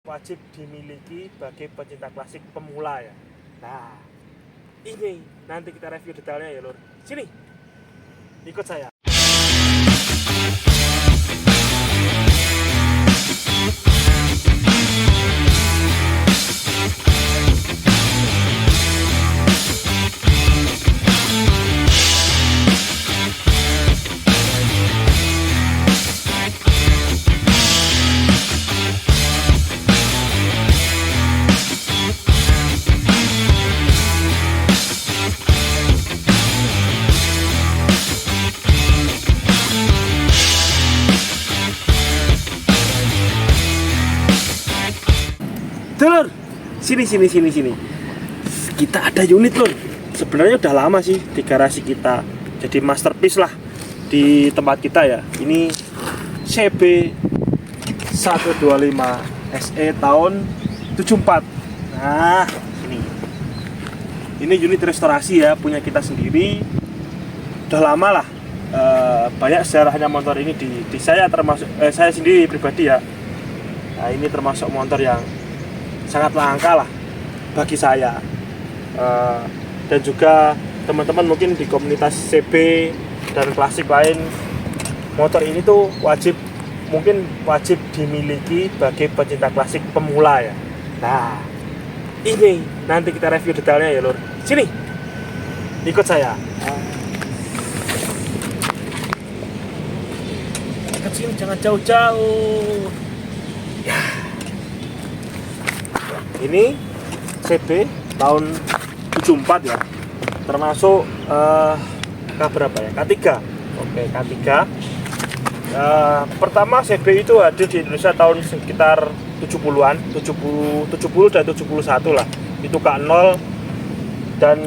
wajib dimiliki bagi pecinta klasik pemula ya. Nah, ini nanti kita review detailnya ya lur. Sini, ikut saya. Lur, sini. Kita ada unit lur. Sebenarnya udah lama sih di garasi kita. Jadi masterpiece lah di tempat kita ya. Ini CB 125 SE tahun 74. Nah, ini unit restorasi ya, punya kita sendiri. Udah lama lah. Banyak sejarahnya motor ini di saya, termasuk saya sendiri pribadi ya. Nah, ini termasuk motor yang sangat langka lah bagi saya, dan juga teman-teman mungkin di komunitas CB dan klasik lain. Motor ini tuh wajib dimiliki bagi pecinta klasik pemula ya. Nah, ini nanti kita review detailnya ya lur. Sini, ikut saya. Kecil, jangan jauh-jauh ya. Ini CB tahun 74 ya, termasuk K berapa ya? K3. Oke, K3. Pertama CB itu hadir di Indonesia tahun sekitar 70-an, 70 dan 71 lah. Itu K0 dan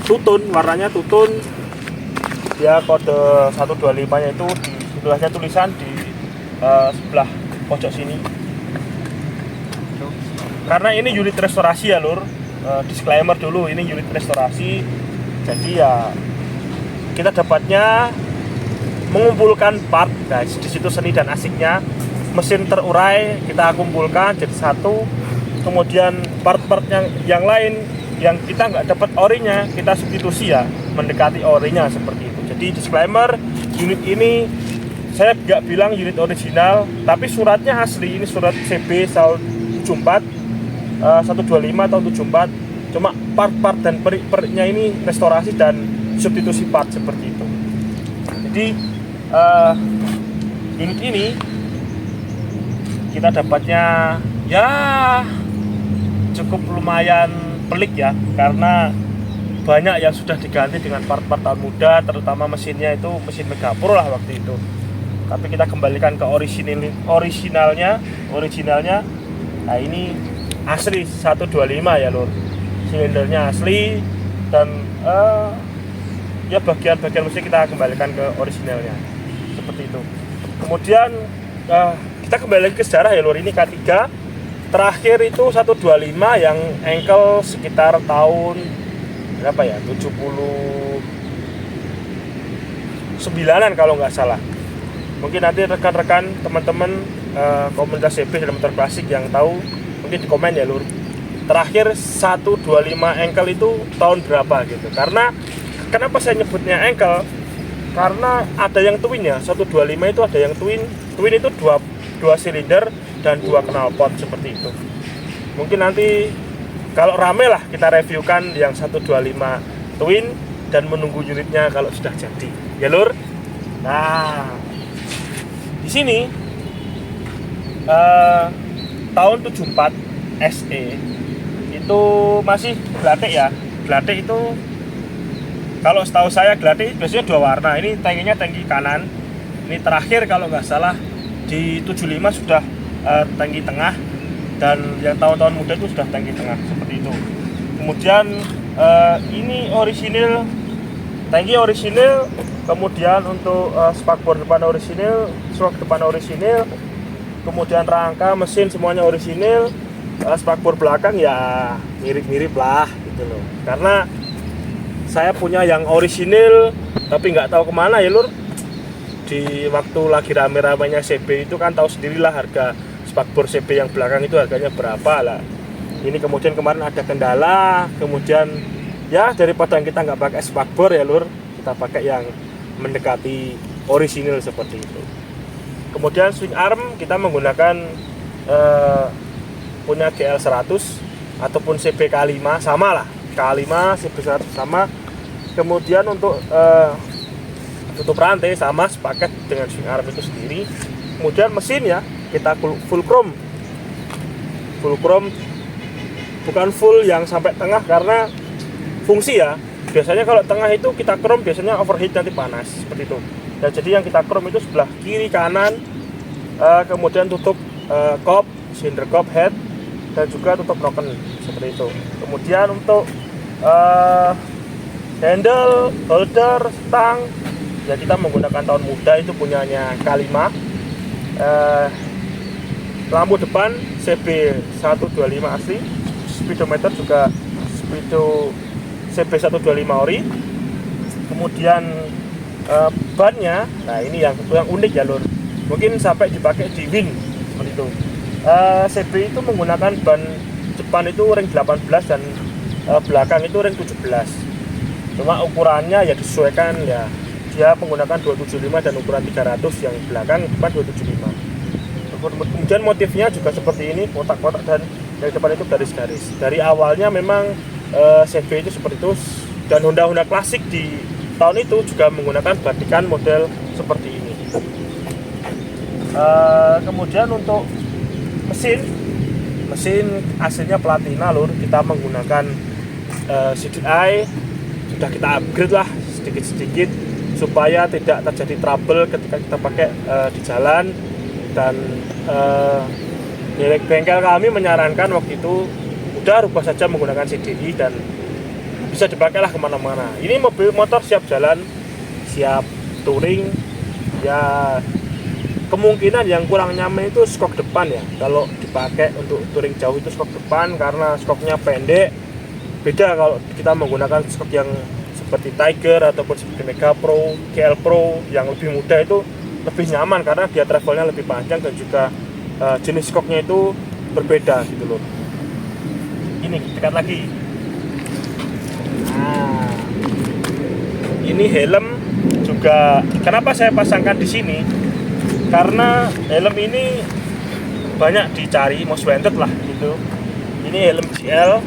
tutun, warnanya tutun. Dia kode 125-nya itu di sebelahnya tulisan di sebelah pojok sini. Karena ini unit restorasi ya lur, disclaimer dulu, ini unit restorasi. Jadi ya kita dapatnya mengumpulkan part, guys. Di situ seni dan asiknya. Mesin terurai kita kumpulkan jadi satu. Kemudian part-part yang lain yang kita nggak dapat orinya, kita substitusi ya, mendekati orinya seperti itu. Jadi disclaimer, unit ini saya nggak bilang unit original, tapi suratnya asli. Ini surat CB tahun 74. 125 tahun 74, cuma part-part dan periknya ini restorasi dan substitusi part seperti itu. Jadi unit ini kita dapatnya ya cukup lumayan pelik ya, karena banyak yang sudah diganti dengan part-part tahun muda, terutama mesinnya itu mesin Megapro lah waktu itu. Tapi kita kembalikan ke originalnya. Nah, ini asli 125 ya lur, silindernya asli dan ya bagian-bagian mesin kita kembalikan ke originalnya seperti itu. Kemudian kita kembali lagi ke sejarah ya lur. Ini K3 terakhir itu 125 yang engkel sekitar tahun berapa ya, 79an kalau nggak salah. Mungkin nanti rekan-rekan teman-teman komunitas CB dan motor klasik yang tahu mungkin di komen ya lur, terakhir 125 engkel itu tahun berapa gitu. Karena kenapa saya nyebutnya engkel, karena ada yang twin ya. 125 itu ada yang twin itu dua silinder dan 2 knalpot seperti itu. Mungkin nanti kalau rame lah kita reviewkan yang 125 twin dan menunggu unitnya kalau sudah jadi ya lur. Nah, di sini tahun 74 SE itu masih glatik ya. Glatik itu kalau setahu saya glatik biasanya 2 warna. Ini tangkinya tangki kanan. Ini terakhir kalau nggak salah di 75 sudah tangki tengah, dan yang tahun-tahun muda itu sudah tangki tengah seperti itu. Kemudian ini orisinil, tangki orisinil. Kemudian untuk spakbor depan orisinil, shock depan orisinil. Kemudian rangka, mesin semuanya orisinil. Spakbor belakang ya mirip-mirip lah gitu loh. Karena saya punya yang orisinil tapi nggak tahu kemana ya lur. Di waktu lagi rame-ramenya CB itu kan tahu sendirilah harga spakbor CB yang belakang itu harganya berapa lah. Ini kemudian kemarin ada kendala, kemudian ya daripada kita nggak pakai spakbor ya lur, kita pakai yang mendekati orisinil seperti itu. Kemudian swing arm kita menggunakan punya GL100 ataupun CB K5 sama lah, K5 CB100 sama. Kemudian untuk tutup rantai sama sepaket dengan swing arm itu sendiri. Kemudian mesin ya kita full chrome, bukan full yang sampai tengah karena fungsi ya. Biasanya kalau tengah itu kita chrome biasanya overheat, nanti panas seperti itu. Dan jadi yang kita chrome itu sebelah kiri kanan, kemudian tutup kop, cylinder kop head, dan juga tutup noken seperti itu. Kemudian untuk handle, holder, stang ya kita menggunakan tahun muda itu punyanya K5. Lampu depan CB125 asli, speedometer juga speedo CB125 ori. Kemudian bannya, nah ini yang unik ya lur, mungkin sampai dipakai di Win seperti itu. CB itu menggunakan ban depan itu ring 18 dan belakang itu ring 17. Cuma ukurannya ya disesuaikan ya, dia menggunakan 275 dan ukuran 300, yang belakang depan 275. Kemudian motifnya juga seperti ini, kotak-kotak, dan dari depan itu garis-garis. Dari awalnya memang CB itu seperti itu, dan Honda klasik di tahun itu juga menggunakan batikan model seperti ini. Kemudian untuk mesin aslinya platina lur, kita menggunakan CDI, sudah kita upgrade lah sedikit-sedikit supaya tidak terjadi trouble ketika kita pakai di jalan. Dan bengkel kami menyarankan waktu itu udah rubah saja menggunakan CDI dan bisa dipakailah kemana-mana. Ini motor siap jalan, siap touring ya. Kemungkinan yang kurang nyaman itu skok depan ya, kalau dipakai untuk touring jauh itu skok depan karena skoknya pendek. Beda kalau kita menggunakan skok yang seperti Tiger ataupun seperti Mega Pro, GL Pro yang lebih muda, itu lebih nyaman karena dia travelnya lebih panjang dan juga jenis skoknya itu berbeda gitu loh. Ini dekat lagi. Nah, ini helm juga kenapa saya pasangkan di sini? Karena helm ini banyak dicari, most wanted lah gitu. Ini helm GL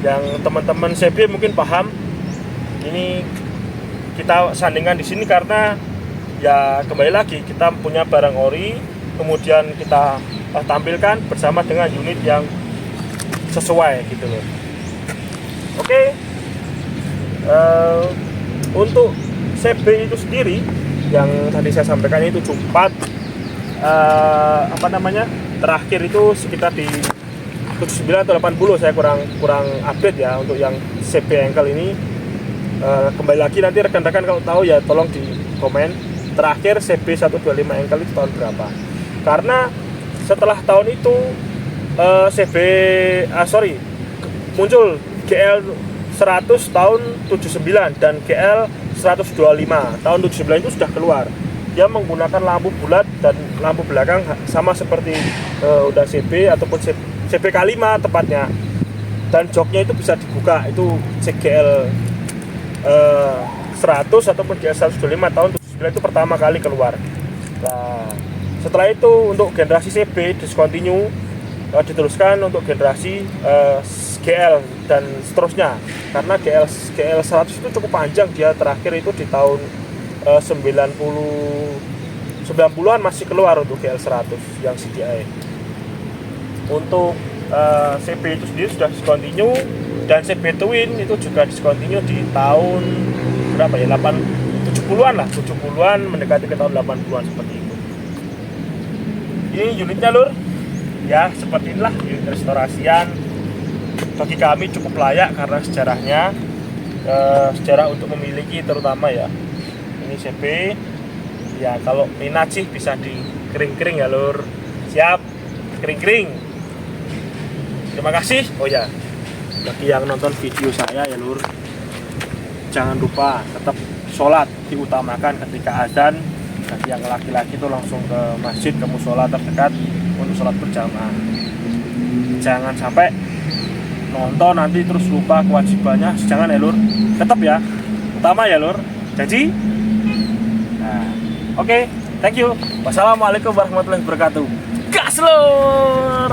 yang teman-teman CB mungkin paham. Ini kita sandingkan di sini karena ya kembali lagi kita punya barang ori, kemudian kita tampilkan bersama dengan unit yang sesuai gitu loh. Oke. Untuk CB itu sendiri yang tadi saya sampaikan itu 74 terakhir itu sekitar di 79 atau 80, saya kurang update ya untuk yang CB ankle ini. Kembali lagi nanti rekan-rekan kalau tahu ya tolong di komen terakhir CB 125 ankle itu tahun berapa, karena setelah tahun itu muncul GL 100 tahun 79 dan GL 125 tahun 79 itu sudah keluar. Dia menggunakan lampu bulat dan lampu belakang sama seperti Honda CB ataupun CB K5 tepatnya, dan joknya itu bisa dibuka, itu CGL 100 ataupun GL 125 tahun 79 itu pertama kali keluar. Nah, setelah itu untuk generasi CB discontinue, diteruskan untuk generasi GL dan seterusnya, karena GL 100 itu cukup panjang, dia terakhir itu di tahun 90-an masih keluar untuk GL 100 yang CDI. Untuk CB itu sendiri sudah discontinue, dan CB Twin itu juga discontinue di tahun berapa ya, 70-an lah, 70-an mendekati ke tahun 80-an seperti itu. Ini unitnya lur ya, seperti inilah unit restorasian. Bagi kami cukup layak karena sejarahnya, sejarah untuk memiliki terutama ya. Ini CB ya, kalau minat sih bisa di kering-kering ya lur. Siap kering-kering. Terima kasih. Oh ya, bagi yang nonton video saya ya lur, jangan lupa tetap sholat diutamakan ketika azan. Bagi yang laki-laki itu langsung ke masjid, ke musola terdekat untuk sholat berjamaah. Jangan sampai nonton nanti terus lupa kewajibannya. Jangan ya lur, tetap ya, utama ya lur, janji. Nah, oke, thank you. Wassalamualaikum warahmatullahi wabarakatuh. Gas lur.